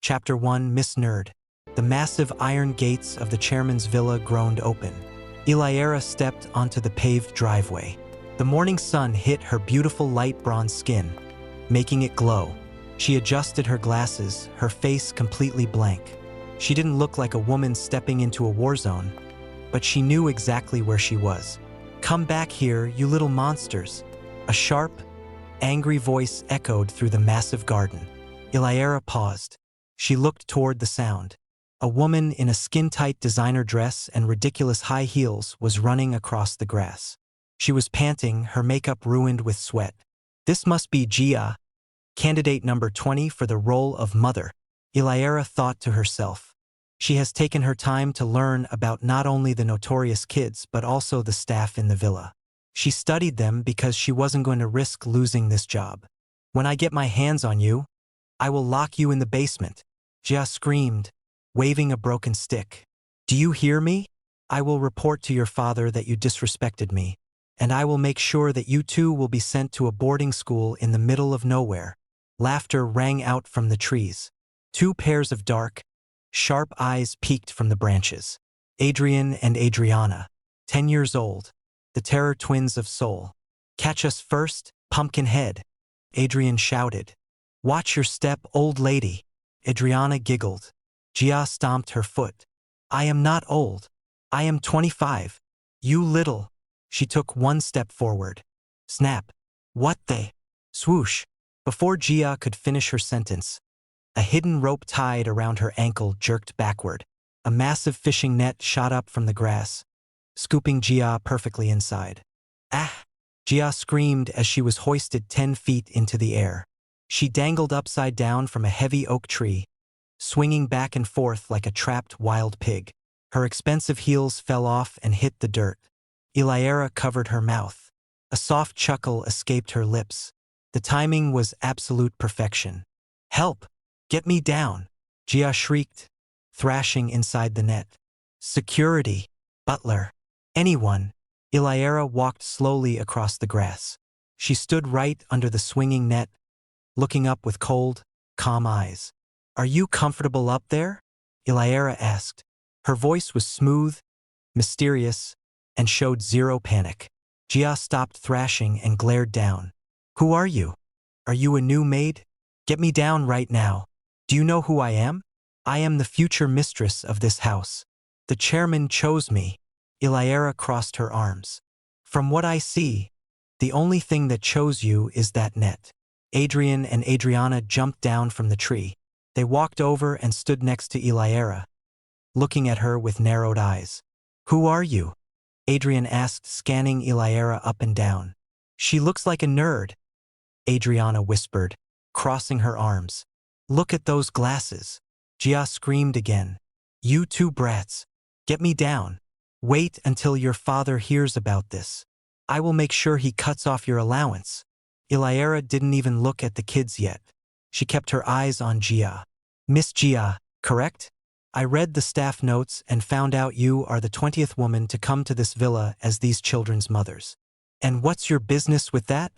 Chapter 1 Miss Nerd. The massive iron gates of the chairman's villa groaned open. Eliara stepped onto the paved driveway. The morning sun hit her beautiful light bronze skin, making it glow. She adjusted her glasses, her face completely blank. She didn't look like a woman stepping into a war zone, but she knew exactly where she was. "Come back here, you little monsters." A sharp, angry voice echoed through the massive garden. Eliara paused. She looked toward the sound. A woman in a skin-tight designer dress and ridiculous high heels was running across the grass. She was panting, her makeup ruined with sweat. This must be Gia, candidate number 20 for the role of mother, Eliara thought to herself. She has taken her time to learn about not only the notorious kids but also the staff in the villa. She studied them because she wasn't going to risk losing this job. "When I get my hands on you, I will lock you in the basement," Gia screamed, waving a broken stick. "Do you hear me? I will report to your father that you disrespected me, and I will make sure that you two will be sent to a boarding school in the middle of nowhere." Laughter rang out from the trees. Two pairs of dark, sharp eyes peeked from the branches. Adrian and Adriana, 10 years old, the terror twins of Seoul. "Catch us first, pumpkinhead," Adrian shouted. "Watch your step, old lady." Adriana giggled. Gia stomped her foot. "I am not old. I am 25. You little." She took one step forward. Snap. "What the?" Swoosh. Before Gia could finish her sentence, a hidden rope tied around her ankle jerked backward. A massive fishing net shot up from the grass, scooping Gia perfectly inside. "Ah!" Gia screamed as she was hoisted 10 feet into the air. She dangled upside down from a heavy oak tree, swinging back and forth like a trapped wild pig. Her expensive heels fell off and hit the dirt. Eliara covered her mouth. A soft chuckle escaped her lips. The timing was absolute perfection. "Help! Get me down!" Gia shrieked, thrashing inside the net. "Security! Butler! Anyone!" Eliara walked slowly across the grass. She stood right under the swinging net, looking up with cold, calm eyes. "Are you comfortable up there?" Eliara asked. Her voice was smooth, mysterious, and showed zero panic. Gia stopped thrashing and glared down. "Who are you? Are you a new maid? Get me down right now. Do you know who I am? I am the future mistress of this house. The chairman chose me." Eliara crossed her arms. "From what I see, the only thing that chose you is that net." Adrian and Adriana jumped down from the tree. They walked over and stood next to Eliara, looking at her with narrowed eyes. "Who are you?" Adrian asked, scanning Eliara up and down. "She looks like a nerd," Adriana whispered, crossing her arms. "Look at those glasses." Gia screamed again. "You two brats. Get me down. Wait until your father hears about this. I will make sure he cuts off your allowance." Eliara didn't even look at the kids yet. She kept her eyes on Gia. "Miss Gia, correct? I read the staff notes and found out you are the 20th woman to come to this villa as these children's mothers. And what's your business with that?"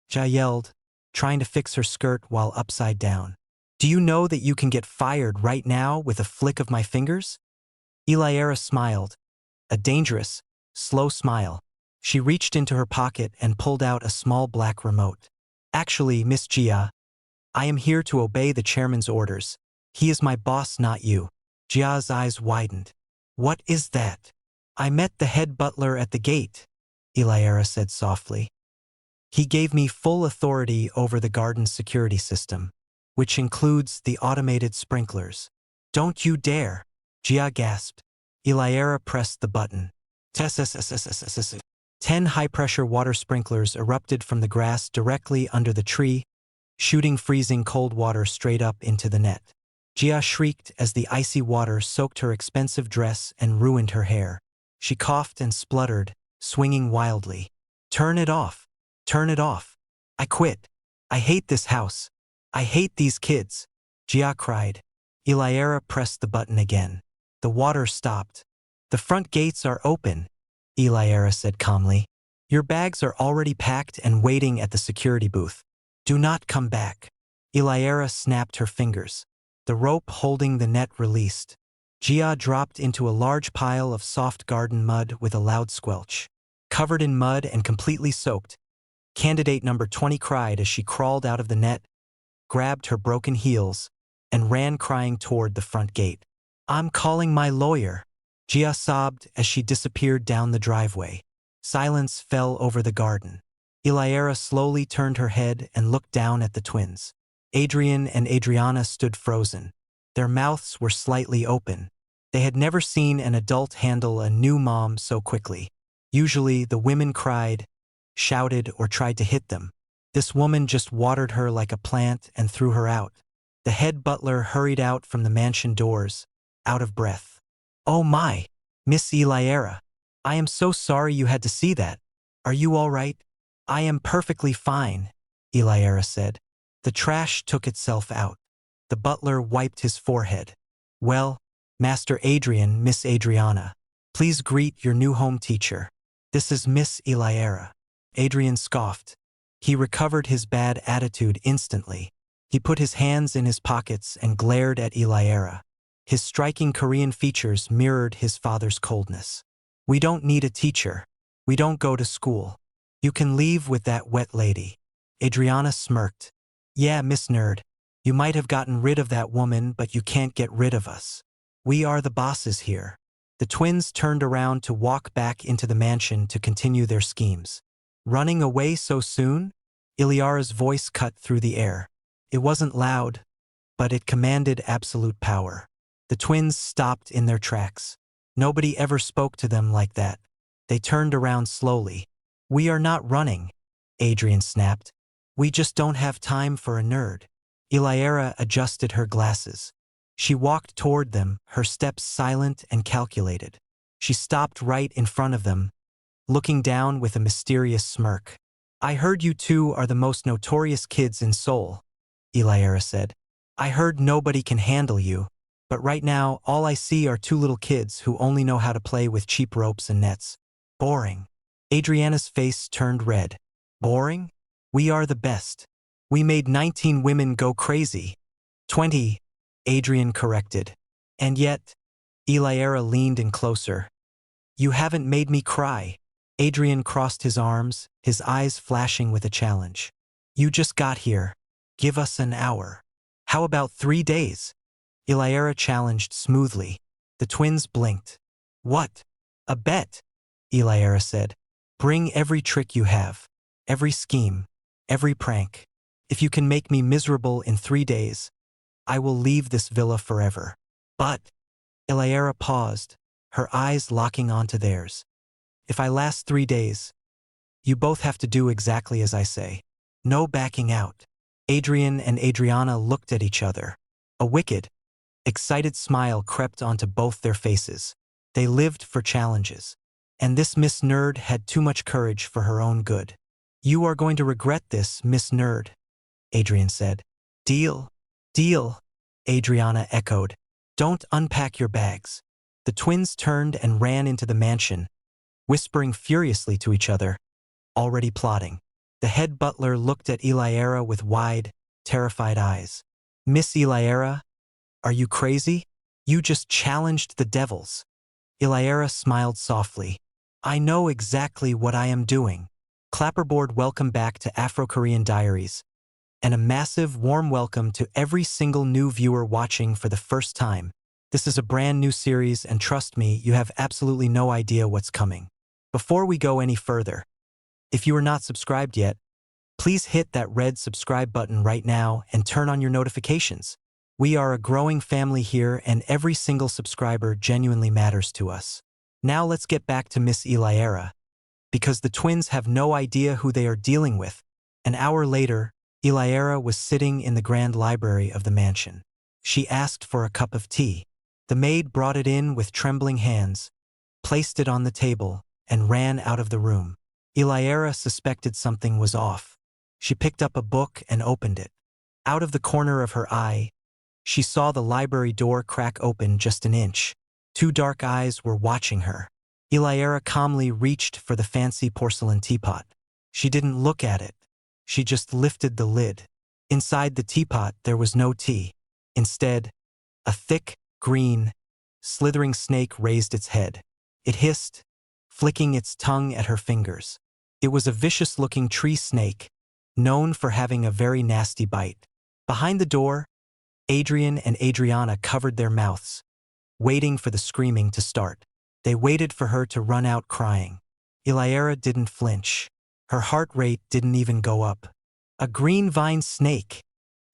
Gia yelled, trying to fix her skirt while upside down. "Do you know that you can get fired right now with a flick of my fingers?" Eliara smiled, a dangerous, slow smile. She reached into her pocket and pulled out a small black remote. "Actually, Miss Gia, I am here to obey the chairman's orders. He is my boss, not you." Gia's eyes widened. "What is that?" "I met the head butler at the gate," Eliara said softly. "He gave me full authority over the garden's security system, which includes the automated sprinklers." "Don't you dare!" Gia gasped. Eliara pressed the button. 10 high-pressure water sprinklers erupted from the grass directly under the tree, shooting freezing cold water straight up into the net. Gia shrieked as the icy water soaked her expensive dress and ruined her hair. She coughed and spluttered, swinging wildly. "Turn it off! Turn it off! I quit! I hate this house! I hate these kids!" Gia cried. Eliara pressed the button again. The water stopped. "The front gates are open," Eliara said calmly. "Your bags are already packed and waiting at the security booth. Do not come back." Eliara snapped her fingers. The rope holding the net released. Jia dropped into a large pile of soft garden mud with a loud squelch. Covered in mud and completely soaked, candidate number 20 cried as she crawled out of the net, grabbed her broken heels, and ran crying toward the front gate. "I'm calling my lawyer," Jia sobbed as she disappeared down the driveway. Silence fell over the garden. Eliara slowly turned her head and looked down at the twins. Adrian and Adriana stood frozen. Their mouths were slightly open. They had never seen an adult handle a new mom so quickly. Usually, the women cried, shouted, or tried to hit them. This woman just watered her like a plant and threw her out. The head butler hurried out from the mansion doors, out of breath. "Oh my, Miss Eliara. I am so sorry you had to see that. Are you all right?" "I am perfectly fine," Eliara said. The trash took itself out. The butler wiped his forehead. "Well, Master Adrian, Miss Adriana, please greet your new home teacher. This is Miss Eliara." Adrian scoffed. He recovered his bad attitude instantly. He put his hands in his pockets and glared at Eliara. His striking Korean features mirrored his father's coldness. "We don't need a teacher. We don't go to school. You can leave with that wet lady." Adriana smirked. "Yeah, Miss Nerd. You might have gotten rid of that woman, but you can't get rid of us. We are the bosses here." The twins turned around to walk back into the mansion to continue their schemes. "Running away so soon?" Eliara's voice cut through the air. It wasn't loud, but it commanded absolute power. The twins stopped in their tracks. Nobody ever spoke to them like that. They turned around slowly. "We are not running," Adrian snapped. "We just don't have time for a nerd." Eliara adjusted her glasses. She walked toward them, her steps silent and calculated. She stopped right in front of them, looking down with a mysterious smirk. "I heard you two are the most notorious kids in Seoul," Eliara said. "I heard nobody can handle you, but right now all I see are two little kids who only know how to play with cheap ropes and nets. Boring." Adriana's face turned red. "Boring? We are the best. We made 19 women go crazy." 20, Adrian corrected. "And yet," Eliara leaned in closer. "You haven't made me cry." Adrian crossed his arms, his eyes flashing with a challenge. "You just got here. Give us an hour. How about 3 days?" Eliara challenged smoothly. The twins blinked. "What? A bet?" Eliara said. "Bring every trick you have, every scheme, every prank. If you can make me miserable in 3 days, I will leave this villa forever." "But," Eliara paused, her eyes locking onto theirs. "If I last 3 days, you both have to do exactly as I say. No backing out." Adrian and Adriana looked at each other. A wicked, excited smile crept onto both their faces. They lived for challenges. And this Miss Nerd had too much courage for her own good. "You are going to regret this, Miss Nerd," Adrian said. "Deal? Deal," Adriana echoed. "Don't unpack your bags." The twins turned and ran into the mansion, whispering furiously to each other, already plotting. The head butler looked at Eliara with wide, terrified eyes. "Miss Eliara, are you crazy? You just challenged the devils." Eliara smiled softly. "I know exactly what I am doing." Clapperboard, welcome back to Afro-Korean Diaries, and a massive warm welcome to every single new viewer watching for the first time. This is a brand new series, and trust me, you have absolutely no idea what's coming. Before we go any further, if you are not subscribed yet, please hit that red subscribe button right now and turn on your notifications. We are a growing family here, and every single subscriber genuinely matters to us. Now let's get back to Miss Eliara, because the twins have no idea who they are dealing with. An hour later, Eliara was sitting in the grand library of the mansion. She asked for a cup of tea. The maid brought it in with trembling hands, placed it on the table, and ran out of the room. Eliara suspected something was off. She picked up a book and opened it. Out of the corner of her eye, she saw the library door crack open just an inch. 2 dark eyes were watching her. Eliara calmly reached for the fancy porcelain teapot. She didn't look at it. She just lifted the lid. Inside the teapot there was no tea. Instead, A thick, green, slithering snake raised its head. It hissed, flicking its tongue at her fingers. It was a vicious-looking tree snake, known for having a very nasty bite. Behind the door, Adrian and Adriana covered their mouths, waiting for the screaming to start. They waited for her to run out crying. Eliara didn't flinch. Her heart rate didn't even go up. "A green vine snake,"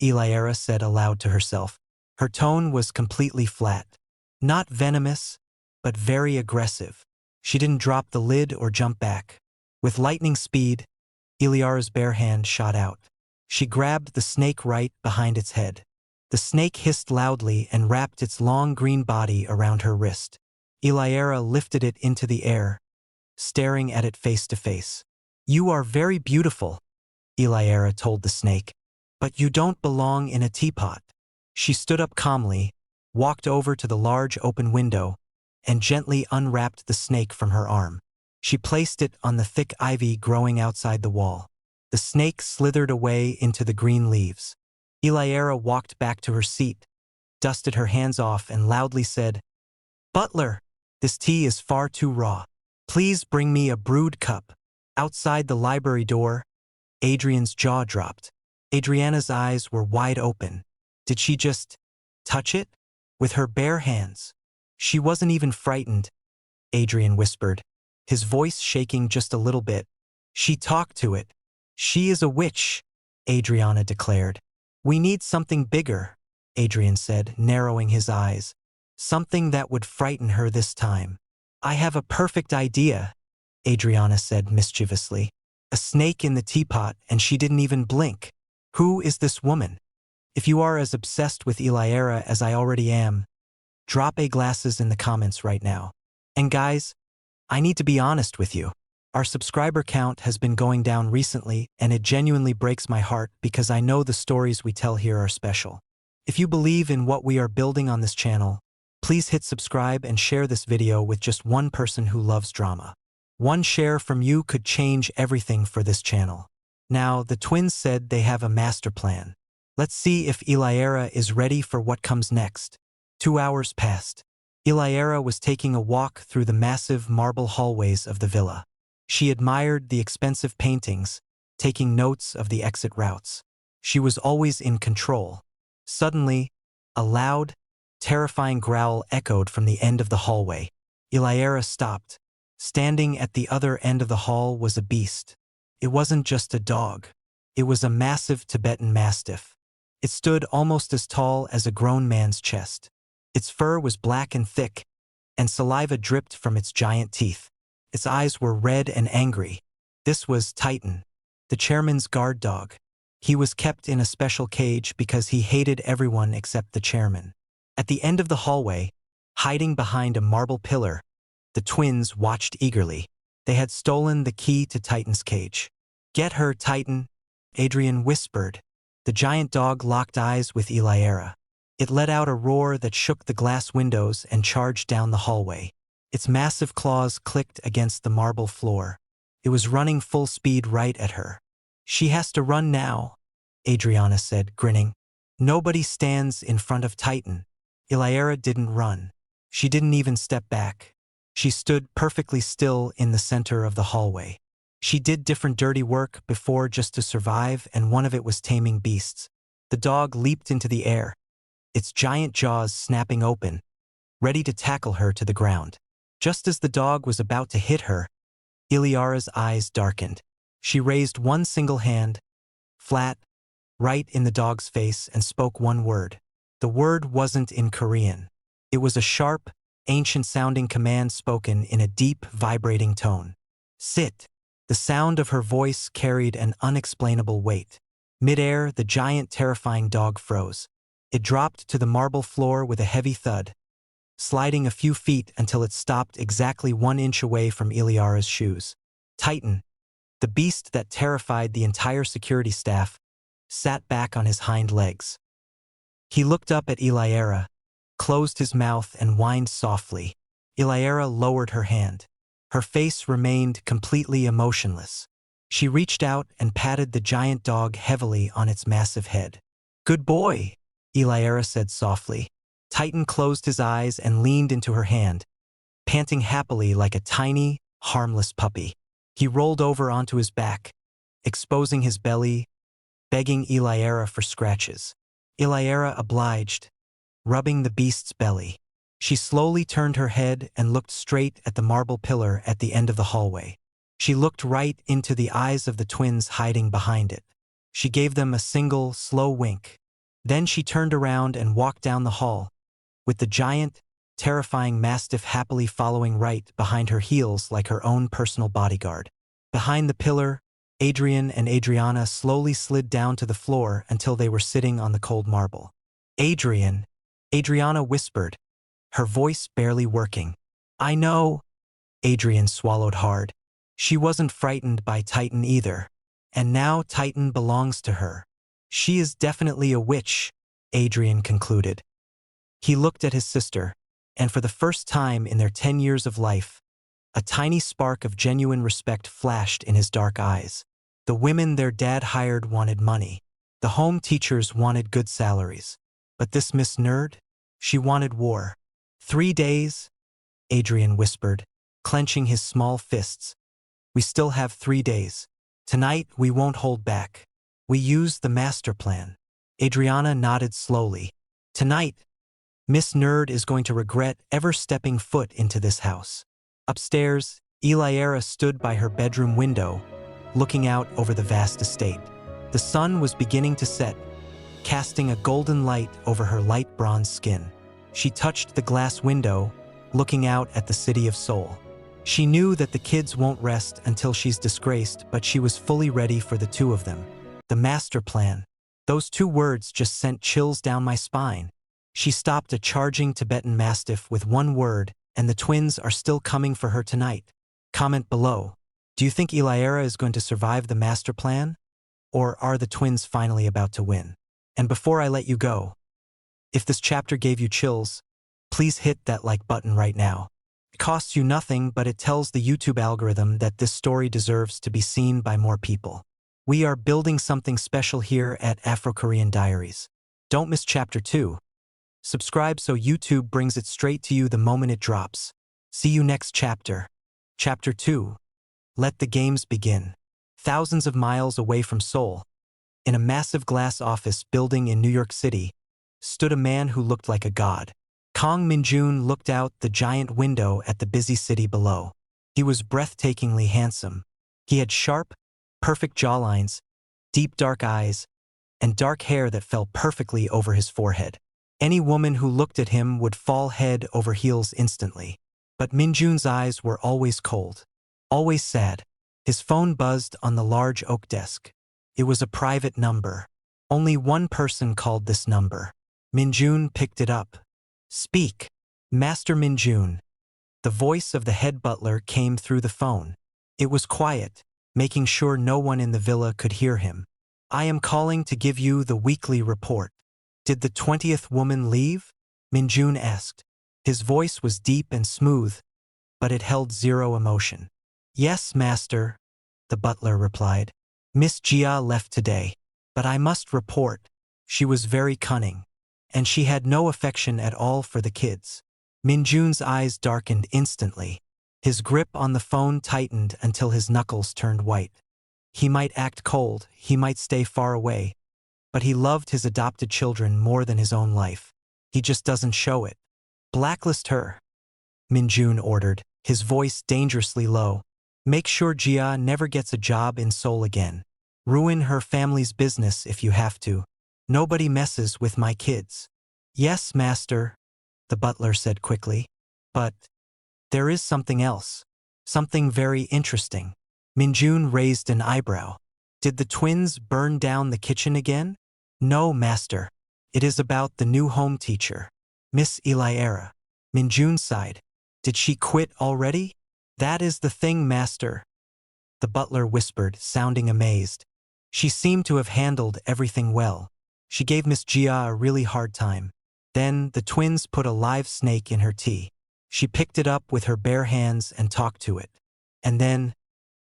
Eliara said aloud to herself. Her tone was completely flat. Not venomous, but very aggressive. She didn't drop the lid or jump back. With lightning speed, Eliara's bare hand shot out. She grabbed the snake right behind its head. The snake hissed loudly and wrapped its long green body around her wrist. Eliara lifted it into the air, staring at it face to face. "You are very beautiful," Eliara told the snake, "but you don't belong in a teapot." She stood up calmly, walked over to the large open window, and gently unwrapped the snake from her arm. She placed it on the thick ivy growing outside the wall. The snake slithered away into the green leaves. Eliara walked back to her seat, dusted her hands off, and loudly said, "Butler, this tea is far too raw. Please bring me a brewed cup." Outside the library door, Adrian's jaw dropped. Adriana's eyes were wide open. Did she just touch it? With her bare hands. She wasn't even frightened, Adrian whispered, his voice shaking just a little bit. "She talked to it. She is a witch," Adriana declared. "We need something bigger," Adrian said, narrowing his eyes. "Something that would frighten her this time." "I have a perfect idea," Adriana said mischievously. "A snake in the teapot, and she didn't even blink. Who is this woman?" If you are as obsessed with Eliara as I already am, drop a glasses in the comments right now. And guys, I need to be honest with you. Our subscriber count has been going down recently, and it genuinely breaks my heart because I know the stories we tell here are special. If you believe in what we are building on this channel, please hit subscribe and share this video with just one person who loves drama. One share from you could change everything for this channel. Now, the twins said they have a master plan. Let's see if Eliara is ready for what comes next. 2 hours passed. Eliara was taking a walk through the massive marble hallways of the villa. She admired the expensive paintings, taking notes of the exit routes. She was always in control. Suddenly, a loud, terrifying growl echoed from the end of the hallway. Eliara stopped. Standing at the other end of the hall was a beast. It wasn't just a dog. It was a massive Tibetan Mastiff. It stood almost as tall as a grown man's chest. Its fur was black and thick, and saliva dripped from its giant teeth. Its eyes were red and angry. This was Titan, the chairman's guard dog. He was kept in a special cage because he hated everyone except the chairman. At the end of the hallway, hiding behind a marble pillar, the twins watched eagerly. They had stolen the key to Titan's cage. "Get her, Titan," Adrian whispered. The giant dog locked eyes with Eliara. It let out a roar that shook the glass windows and charged down the hallway. Its massive claws clicked against the marble floor. It was running full speed right at her. "She has to run now," Adriana said, grinning. "Nobody stands in front of Titan." Eliara didn't run. She didn't even step back. She stood perfectly still in the center of the hallway. She did different dirty work before just to survive, and one of it was taming beasts. The dog leaped into the air, its giant jaws snapping open, ready to tackle her to the ground. Just as the dog was about to hit her, Eliara's eyes darkened. She raised one single hand, flat, right in the dog's face, and spoke one word. The word wasn't in Korean. It was a sharp, ancient-sounding command spoken in a deep, vibrating tone. "Sit." The sound of her voice carried an unexplainable weight. Mid-air, the giant, terrifying dog froze. It dropped to the marble floor with a heavy thud, sliding a few feet until it stopped exactly 1 inch away from Eliara's shoes. Titan, the beast that terrified the entire security staff, sat back on his hind legs. He looked up at Eliara, closed his mouth, and whined softly. Eliara lowered her hand. Her face remained completely emotionless. She reached out and patted the giant dog heavily on its massive head. "Good boy," Eliara said softly. Titan closed his eyes and leaned into her hand, panting happily like a tiny, harmless puppy. He rolled over onto his back, exposing his belly, begging Eliara for scratches. Eliara obliged, rubbing the beast's belly. She slowly turned her head and looked straight at the marble pillar at the end of the hallway. She looked right into the eyes of the twins hiding behind it. She gave them a single, slow wink. Then she turned around and walked down the hall, with the giant, terrifying mastiff happily following right behind her heels like her own personal bodyguard. Behind the pillar, Adrian and Adriana slowly slid down to the floor until they were sitting on the cold marble. "Adrian," Adriana whispered, her voice barely working. "I know." Adrian swallowed hard. She wasn't frightened by Titan either. And now Titan belongs to her. "She is definitely a witch," Adrian concluded. He looked at his sister, and for the first time in their 10 years of life, a tiny spark of genuine respect flashed in his dark eyes. The women their dad hired wanted money. The home teachers wanted good salaries. But this Miss Nerd? She wanted war. 3 days? Adrian whispered, clenching his small fists. "We still have 3 days. Tonight we won't hold back. We use the master plan." Adriana nodded slowly. "Tonight, Miss Nerd is going to regret ever stepping foot into this house." Upstairs, Eliara stood by her bedroom window, looking out over the vast estate. The sun was beginning to set, casting a golden light over her light bronze skin. She touched the glass window, looking out at the city of Seoul. She knew that the kids won't rest until she's disgraced, but she was fully ready for the two of them. The master plan. Those 2 words just sent chills down my spine. She stopped a charging Tibetan mastiff with 1 word, and the twins are still coming for her tonight. Comment below. Do you think Eliara is going to survive the master plan? Or are the twins finally about to win? And before I let you go, if this chapter gave you chills, please hit that like button right now. It costs you nothing, but it tells the YouTube algorithm that this story deserves to be seen by more people. We are building something special here at Afro-Korean Diaries. Don't miss Chapter 2. Subscribe so YouTube brings it straight to you the moment it drops. See you next chapter. Chapter 2. Let the games begin. Thousands of miles away from Seoul, in a massive glass office building in New York City, stood a man who looked like a god. Kang Min-jun looked out the giant window at the busy city below. He was breathtakingly handsome. He had sharp, perfect jawlines, deep dark eyes, and dark hair that fell perfectly over his forehead. Any woman who looked at him would fall head over heels instantly. But Min-jun's eyes were always cold, always sad. His phone buzzed on the large oak desk. It was a private number. Only one person called this number. Min-jun picked it up. "Speak, Master Min-jun." The voice of the head butler came through the phone. It was quiet, making sure no one in the villa could hear him. "I am calling to give you the weekly report." "Did the 20th woman leave?" Min-jun asked. His voice was deep and smooth, but it held zero emotion. "Yes, master," the butler replied. "Miss Jia left today, but I must report, she was very cunning, and she had no affection at all for the kids." Min-jun's eyes darkened instantly. His grip on the phone tightened until his knuckles turned white. He might act cold, he might stay far away, but he loved his adopted children more than his own life. He just doesn't show it. "Blacklist her," Min-jun ordered, his voice dangerously low. "Make sure Jia never gets a job in Seoul again. Ruin her family's business if you have to. Nobody messes with my kids." "Yes, master," the butler said quickly. "But there is something else. Something very interesting." Min-jun raised an eyebrow. "Did the twins burn down the kitchen again?" "No, master. It is about the new home teacher, Miss Eliara." Min-jun sighed. "Did she quit already?" "That is the thing, master," the butler whispered, sounding amazed. "She seemed to have handled everything well. She gave Miss Jia a really hard time. Then the twins put a live snake in her tea. She picked it up with her bare hands and talked to it. And then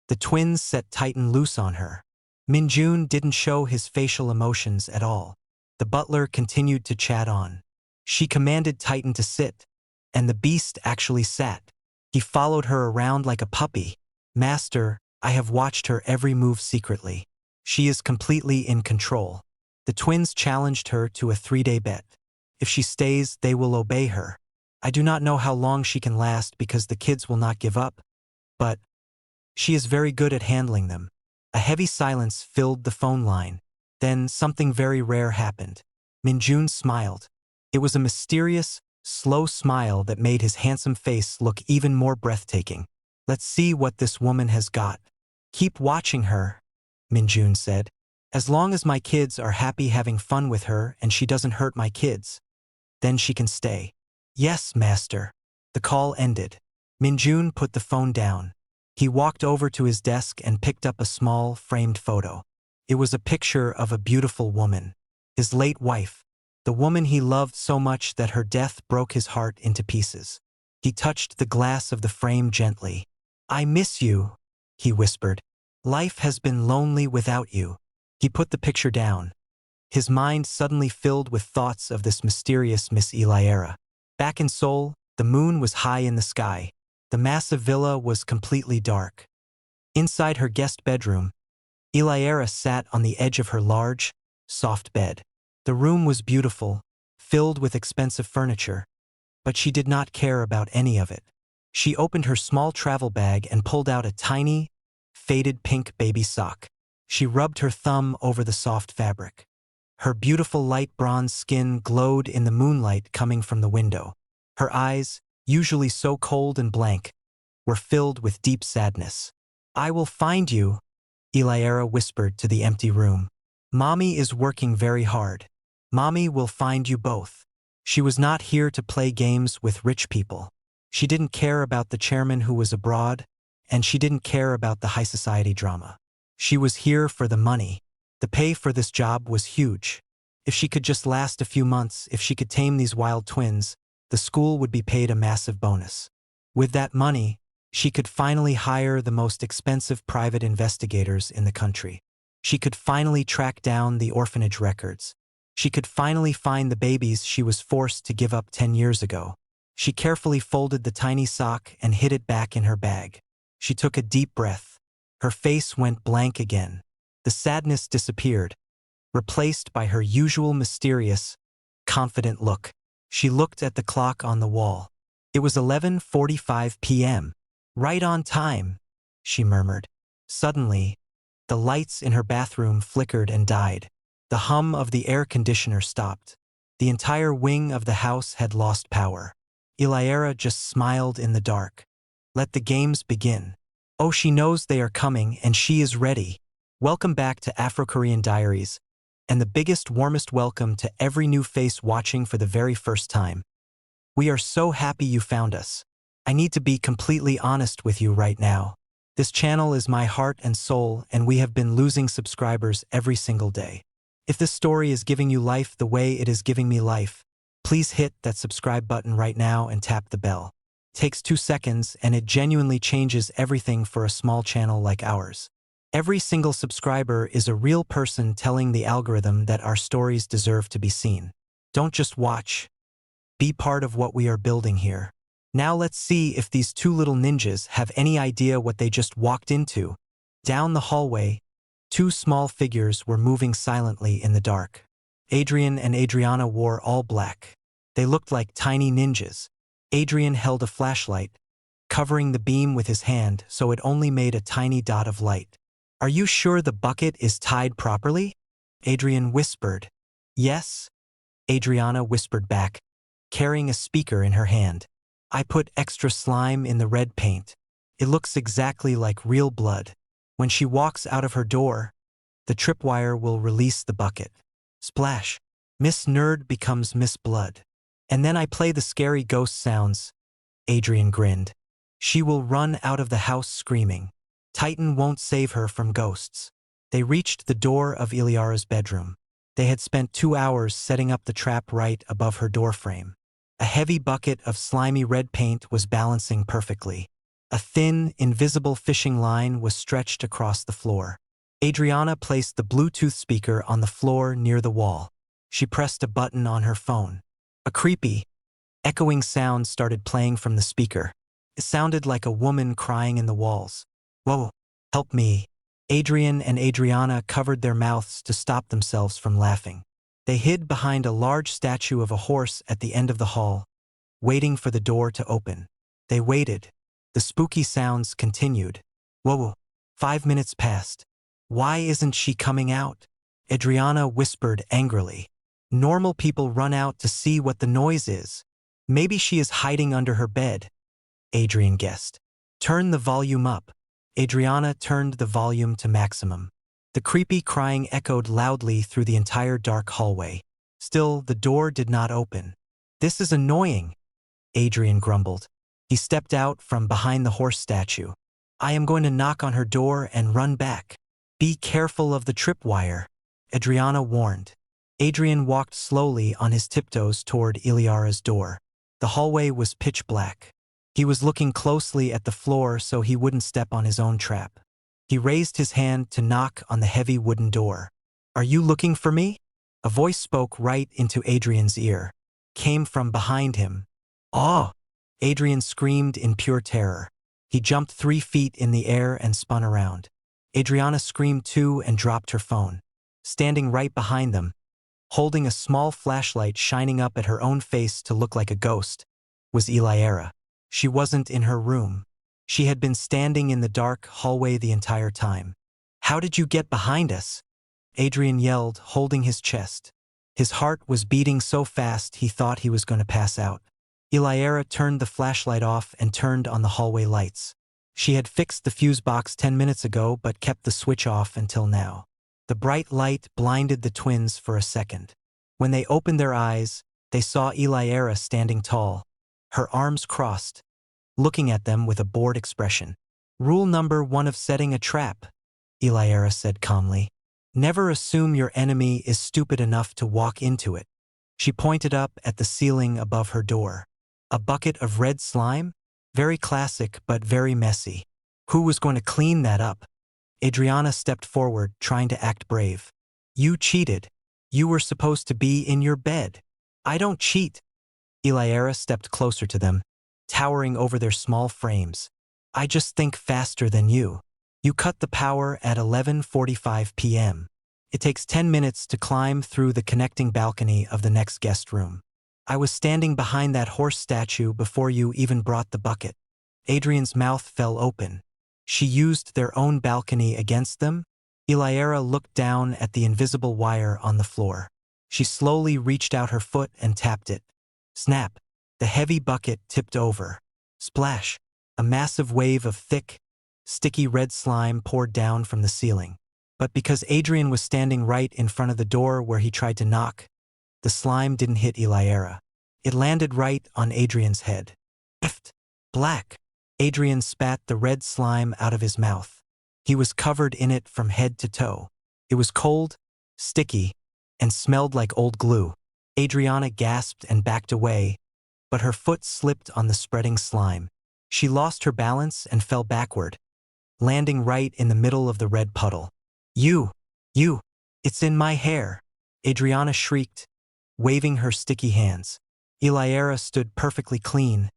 the twins set Titan loose on her." Min-jun didn't show his facial emotions at all. The butler continued to chat on. She commanded Titan to sit, and the beast actually sat. He followed her around like a puppy. Master, I have watched her every move secretly. She is completely in control. The twins challenged her to a 3-day bet. If she stays, they will obey her. I do not know how long she can last because the kids will not give up, but she is very good at handling them. A heavy silence filled the phone line. Then something very rare happened. Minjun smiled. It was a mysterious, slow smile that made his handsome face look even more breathtaking. Let's see what this woman has got. Keep watching her, Minjun said. As long as my kids are happy having fun with her and she doesn't hurt my kids, then she can stay. Yes, master. The call ended. Minjun put the phone down. He walked over to his desk and picked up a small, framed photo. It was a picture of a beautiful woman. His late wife. The woman he loved so much that her death broke his heart into pieces. He touched the glass of the frame gently. I miss you, he whispered. Life has been lonely without you. He put the picture down. His mind suddenly filled with thoughts of this mysterious Miss Eliara. Back in Seoul, the moon was high in the sky. The massive villa was completely dark. Inside her guest bedroom, Eliara sat on the edge of her large, soft bed. The room was beautiful, filled with expensive furniture, but she did not care about any of it. She opened her small travel bag and pulled out a tiny, faded pink baby sock. She rubbed her thumb over the soft fabric. Her beautiful light bronze skin glowed in the moonlight coming from the window. Her eyes, usually so cold and blank, were filled with deep sadness. I will find you, Eliara whispered to the empty room. Mommy is working very hard. Mommy will find you both. She was not here to play games with rich people. She didn't care about the chairman who was abroad, and she didn't care about the high society drama. She was here for the money. The pay for this job was huge. If she could just last a few months, if she could tame these wild twins, the school would be paid a massive bonus. With that money, she could finally hire the most expensive private investigators in the country. She could finally track down the orphanage records. She could finally find the babies she was forced to give up 10 years ago. She carefully folded the tiny sock and hid it back in her bag. She took a deep breath. Her face went blank again. The sadness disappeared, replaced by her usual mysterious, confident look. She looked at the clock on the wall. It was 11:45 p.m. Right on time, she murmured. Suddenly, the lights in her bathroom flickered and died. The hum of the air conditioner stopped. The entire wing of the house had lost power. Eliara just smiled in the dark. Let the games begin. Oh, she knows they are coming and she is ready. Welcome back to Afro-Korean Diaries, and the biggest, warmest welcome to every new face watching for the very first time. We are so happy you found us. I need to be completely honest with you right now. This channel is my heart and soul, and we have been losing subscribers every single day. If this story is giving you life the way it is giving me life, please hit that subscribe button right now and tap the bell. It takes 2 seconds and it genuinely changes everything for a small channel like ours. Every single subscriber is a real person telling the algorithm that our stories deserve to be seen. Don't just watch. Be part of what we are building here. Now let's see if these two little ninjas have any idea what they just walked into. Down the hallway, two small figures were moving silently in the dark. Adrian and Adriana wore all black. They looked like tiny ninjas. Adrian held a flashlight, covering the beam with his hand so it only made a tiny dot of light. Are you sure the bucket is tied properly? Adrian whispered. Yes, Adriana whispered back, carrying a speaker in her hand. I put extra slime in the red paint. It looks exactly like real blood. When she walks out of her door, the tripwire will release the bucket. Splash. Miss Nerd becomes Miss Blood. And then I play the scary ghost sounds. Adrian grinned. She will run out of the house screaming. Titan won't save her from ghosts. They reached the door of Eliara's bedroom. They had spent 2 hours setting up the trap right above her doorframe. A heavy bucket of slimy red paint was balancing perfectly. A thin, invisible fishing line was stretched across the floor. Adriana placed the Bluetooth speaker on the floor near the wall. She pressed a button on her phone. A creepy, echoing sound started playing from the speaker. It sounded like a woman crying in the walls. Whoa, help me. Adrian and Adriana covered their mouths to stop themselves from laughing. They hid behind a large statue of a horse at the end of the hall, waiting for the door to open. They waited. The spooky sounds continued. Whoa, 5 minutes passed. Why isn't she coming out? Adriana whispered angrily. Normal people run out to see what the noise is. Maybe she is hiding under her bed, Adrian guessed. Turn the volume up. Adriana turned the volume to maximum. The creepy crying echoed loudly through the entire dark hallway. Still, the door did not open. This is annoying, Adrian grumbled. He stepped out from behind the horse statue. I am going to knock on her door and run back. Be careful of the tripwire, Adriana warned. Adrian walked slowly on his tiptoes toward Eliara's door. The hallway was pitch black. He was looking closely at the floor so he wouldn't step on his own trap. He raised his hand to knock on the heavy wooden door. Are you looking for me? A voice spoke right into Adrian's ear. Came from behind him. Oh! Adrian screamed in pure terror. He jumped 3 feet in the air and spun around. Adriana screamed too and dropped her phone. Standing right behind them, holding a small flashlight shining up at her own face to look like a ghost, was Eliara. She wasn't in her room. She had been standing in the dark hallway the entire time. How did you get behind us? Adrian yelled, holding his chest. His heart was beating so fast he thought he was going to pass out. Eliara turned the flashlight off and turned on the hallway lights. She had fixed the fuse box 10 minutes ago but kept the switch off until now. The bright light blinded the twins for a second. When they opened their eyes, they saw Eliara standing tall, her arms crossed, looking at them with a bored expression. Rule number 1 of setting a trap, Eliara said calmly. Never assume your enemy is stupid enough to walk into it. She pointed up at the ceiling above her door. A bucket of red slime? Very classic but very messy. Who was going to clean that up? Adriana stepped forward, trying to act brave. You cheated. You were supposed to be in your bed. I don't cheat. Eliara stepped closer to them, towering over their small frames. I just think faster than you. You cut the power at 11:45 p.m. It takes 10 minutes to climb through the connecting balcony of the next guest room. I was standing behind that horse statue before you even brought the bucket. Adrian's mouth fell open. She used their own balcony against them? Eliara looked down at the invisible wire on the floor. She slowly reached out her foot and tapped it. Snap! The heavy bucket tipped over. Splash! A massive wave of thick, sticky red slime poured down from the ceiling. But because Adrian was standing right in front of the door where he tried to knock, the slime didn't hit Eliara. It landed right on Adrian's head. Pfft! Black! Adrian spat the red slime out of his mouth. He was covered in it from head to toe. It was cold, sticky, and smelled like old glue. Adriana gasped and backed away, but her foot slipped on the spreading slime. She lost her balance and fell backward, landing right in the middle of the red puddle. You! It's in my hair! Adriana shrieked, waving her sticky hands. Eliara stood perfectly clean,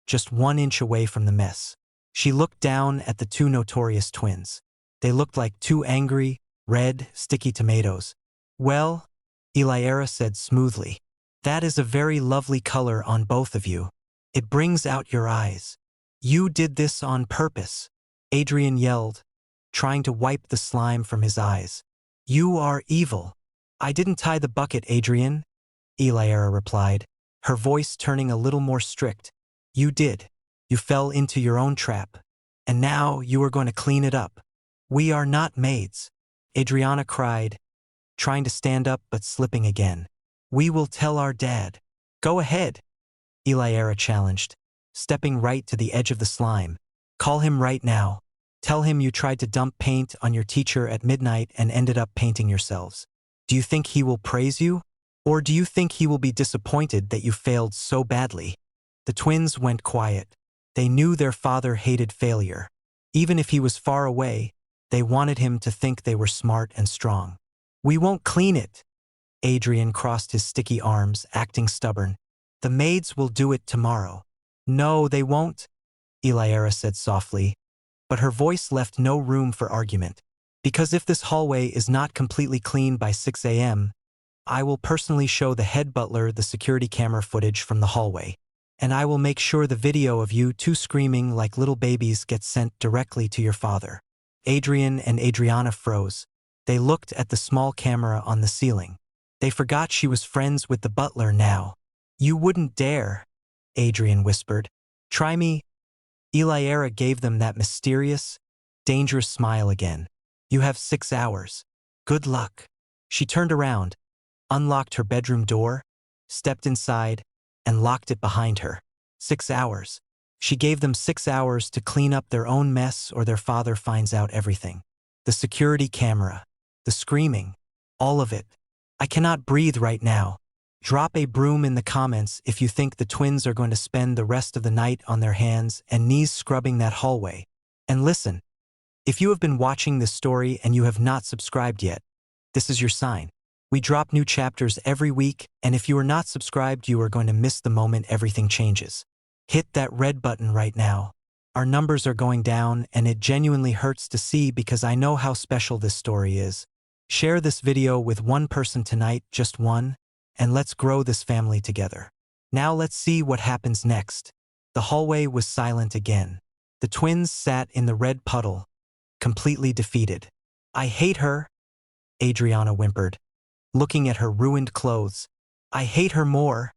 just 1 inch away from the mess. She looked down at the 2 notorious twins. They looked like 2 angry, red, sticky tomatoes. Well, Eliara said smoothly, that is a very lovely color on both of you. It brings out your eyes. You did this on purpose, Adrian yelled, trying to wipe the slime from his eyes. You are evil. I didn't tie the bucket, Adrian, Eliara replied, her voice turning a little more strict. You did. You fell into your own trap. And now you are going to clean it up. We are not maids, Adriana cried, trying to stand up but slipping again. We will tell our dad. Go ahead, Eliara challenged, stepping right to the edge of the slime. Call him right now. Tell him you tried to dump paint on your teacher at midnight and ended up painting yourselves. Do you think he will praise you? Or do you think he will be disappointed that you failed so badly? The twins went quiet. They knew their father hated failure. Even if he was far away, they wanted him to think they were smart and strong. We won't clean it. Adrian crossed his sticky arms, acting stubborn. The maids will do it tomorrow. No, they won't, Eliara said softly, but her voice left no room for argument. Because if this hallway is not completely clean by 6 a.m., I will personally show the head butler the security camera footage from the hallway, and I will make sure the video of you two screaming like little babies gets sent directly to your father. Adrian and Adriana froze. They looked at the small camera on the ceiling. They forgot she was friends with the butler now. You wouldn't dare, Adrian whispered. Try me. Eliara gave them that mysterious, dangerous smile again. You have 6 hours. Good luck. She turned around, unlocked her bedroom door, stepped inside, and locked it behind her. 6 hours. She gave them 6 hours to clean up their own mess or their father finds out everything. The security camera, the screaming, all of it. I cannot breathe right now. Drop a broom in the comments if you think the twins are going to spend the rest of the night on their hands and knees scrubbing that hallway. And listen, if you have been watching this story and you have not subscribed yet, this is your sign. We drop new chapters every week, and if you are not subscribed, you are going to miss the moment everything changes. Hit that red button right now. Our numbers are going down, and it genuinely hurts to see because I know how special this story is. Share this video with one person tonight, just one, and let's grow this family together. Now let's see what happens next. The hallway was silent again. The twins sat in the red puddle, completely defeated. I hate her, Adriana whimpered, looking at her ruined clothes. I hate her more,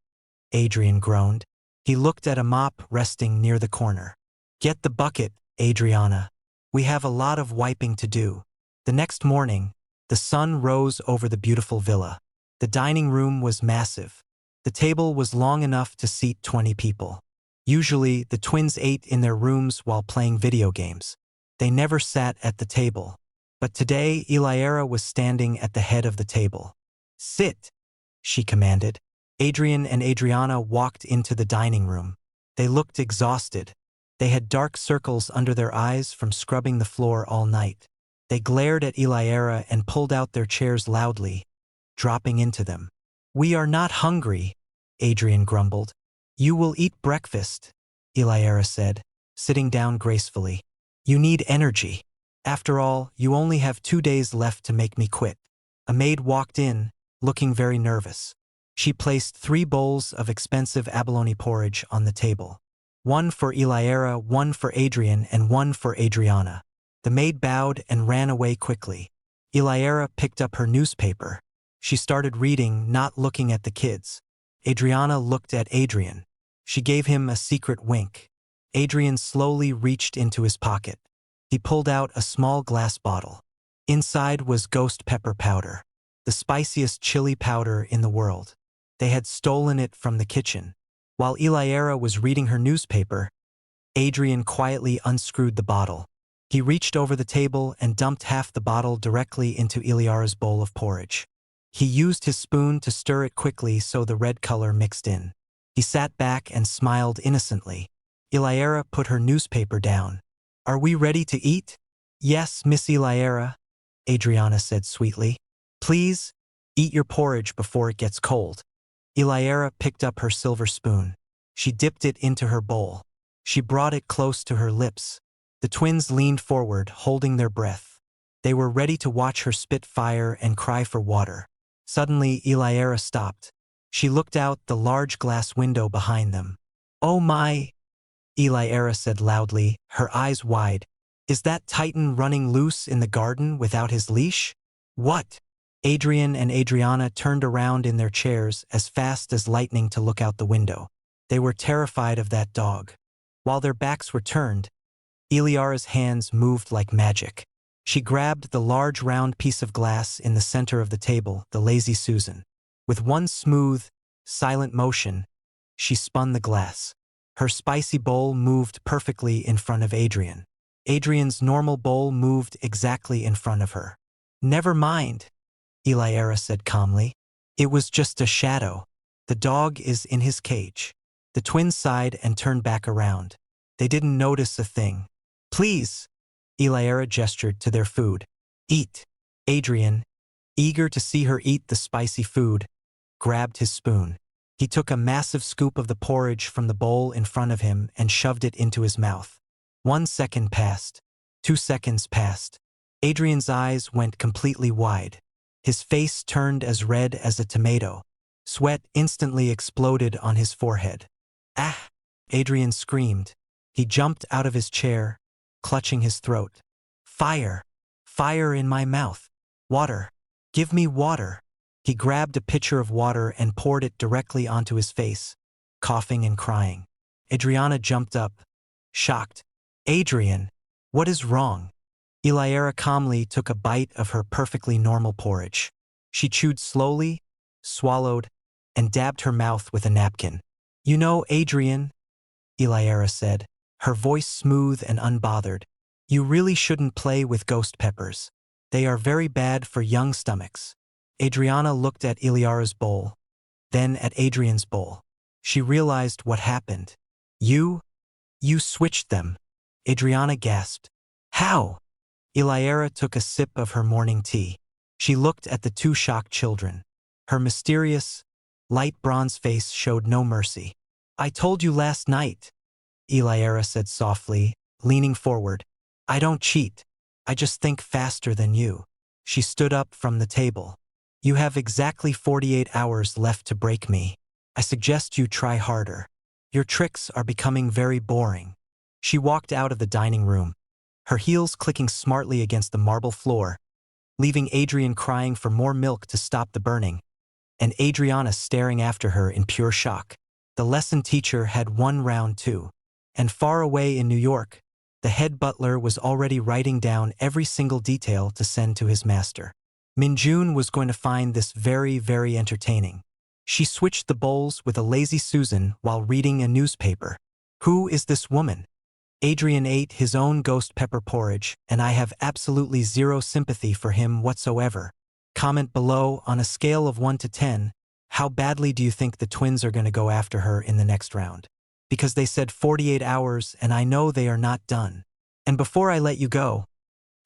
Adrian groaned. He looked at a mop resting near the corner. Get the bucket, Adriana. We have a lot of wiping to do. The next morning, the sun rose over the beautiful villa. The dining room was massive. The table was long enough to seat 20 people. Usually, the twins ate in their rooms while playing video games. They never sat at the table. But today, Eliara was standing at the head of the table. Sit, she commanded. Adrian and Adriana walked into the dining room. They looked exhausted. They had dark circles under their eyes from scrubbing the floor all night. They glared at Eliara and pulled out their chairs loudly, dropping into them. We are not hungry, Adrian grumbled. You will eat breakfast, Eliara said, sitting down gracefully. You need energy. After all, you only have 2 days left to make me quit. A maid walked in, looking very nervous. She placed 3 bowls of expensive abalone porridge on the table. 1 for Eliara, 1 for Adrian, and 1 for Adriana. The maid bowed and ran away quickly. Eliara picked up her newspaper. She started reading, not looking at the kids. Adriana looked at Adrian. She gave him a secret wink. Adrian slowly reached into his pocket. He pulled out a small glass bottle. Inside was ghost pepper powder, the spiciest chili powder in the world. They had stolen it from the kitchen. While Eliara was reading her newspaper, Adrian quietly unscrewed the bottle. He reached over the table and dumped half the bottle directly into Eliara's bowl of porridge. He used his spoon to stir it quickly so the red color mixed in. He sat back and smiled innocently. Eliara put her newspaper down. Are we ready to eat? Yes, Miss Eliara, Adriana said sweetly. Please, eat your porridge before it gets cold. Eliara picked up her silver spoon. She dipped it into her bowl. She brought it close to her lips. The twins leaned forward, holding their breath. They were ready to watch her spit fire and cry for water. Suddenly, Eliara stopped. She looked out the large glass window behind them. Oh my, Eliara said loudly, her eyes wide. Is that Titan running loose in the garden without his leash? What? Adrian and Adriana turned around in their chairs as fast as lightning to look out the window. They were terrified of that dog. While their backs were turned, Eliara's hands moved like magic. She grabbed the large round piece of glass in the center of the table, the Lazy Susan. With one smooth, silent motion, she spun the glass. Her spicy bowl moved perfectly in front of Adrian. Adrian's normal bowl moved exactly in front of her. Never mind, Eliara said calmly. It was just a shadow. The dog is in his cage. The twins sighed and turned back around. They didn't notice a thing. Please, Eliara gestured to their food. Eat. Adrian, eager to see her eat the spicy food, grabbed his spoon. He took a massive scoop of the porridge from the bowl in front of him and shoved it into his mouth. 1 second passed. 2 seconds passed. Adrian's eyes went completely wide. His face turned as red as a tomato. Sweat instantly exploded on his forehead. Ah! Adrian screamed. He jumped out of his chair, clutching his throat. Fire! Fire in my mouth! Water! Give me water! He grabbed a pitcher of water and poured it directly onto his face, coughing and crying. Adriana jumped up, shocked. Adrian, what is wrong? Eliara calmly took a bite of her perfectly normal porridge. She chewed slowly, swallowed, and dabbed her mouth with a napkin. You know, Adrian, Eliara said, her voice smooth and unbothered, you really shouldn't play with ghost peppers. They are very bad for young stomachs. Adriana looked at Eliara's bowl, then at Adrian's bowl. She realized what happened. You switched them. Adriana gasped. How? Eliara took a sip of her morning tea. She looked at the two shocked children. Her mysterious, light bronze face showed no mercy. I told you last night, Eliara said softly, leaning forward. I don't cheat. I just think faster than you. She stood up from the table. You have exactly 48 hours left to break me. I suggest you try harder. Your tricks are becoming very boring. She walked out of the dining room, her heels clicking smartly against the marble floor, leaving Adrian crying for more milk to stop the burning, and Adriana staring after her in pure shock. The lesson teacher had won round 2, and far away in New York, the head butler was already writing down every single detail to send to his master. Minjun was going to find this very, very entertaining. She switched the bowls with a lazy Susan while reading a newspaper. Who is this woman? Adrian ate his own ghost pepper porridge, and I have absolutely zero sympathy for him whatsoever. Comment below, on a scale of 1 to 10, how badly do you think the twins are going to go after her in the next round? Because they said 48 hours, and I know they are not done. And before I let you go,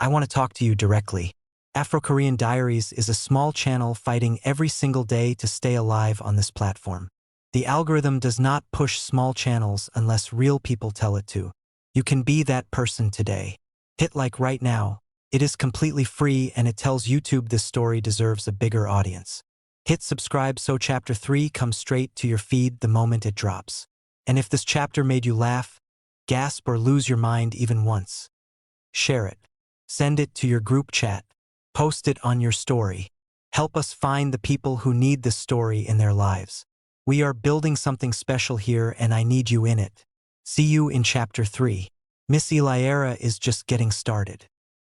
I want to talk to you directly. Afro-Korean Diaries is a small channel fighting every single day to stay alive on this platform. The algorithm does not push small channels unless real people tell it to. You can be that person today. Hit like right now. It is completely free and it tells YouTube this story deserves a bigger audience. Hit subscribe so chapter 3 comes straight to your feed the moment it drops. And if this chapter made you laugh, gasp or lose your mind even once, share it. Send it to your group chat. Post it on your story. Help us find the people who need this story in their lives. We are building something special here and I need you in it. See you in chapter 3. Miss Eliara is just getting started.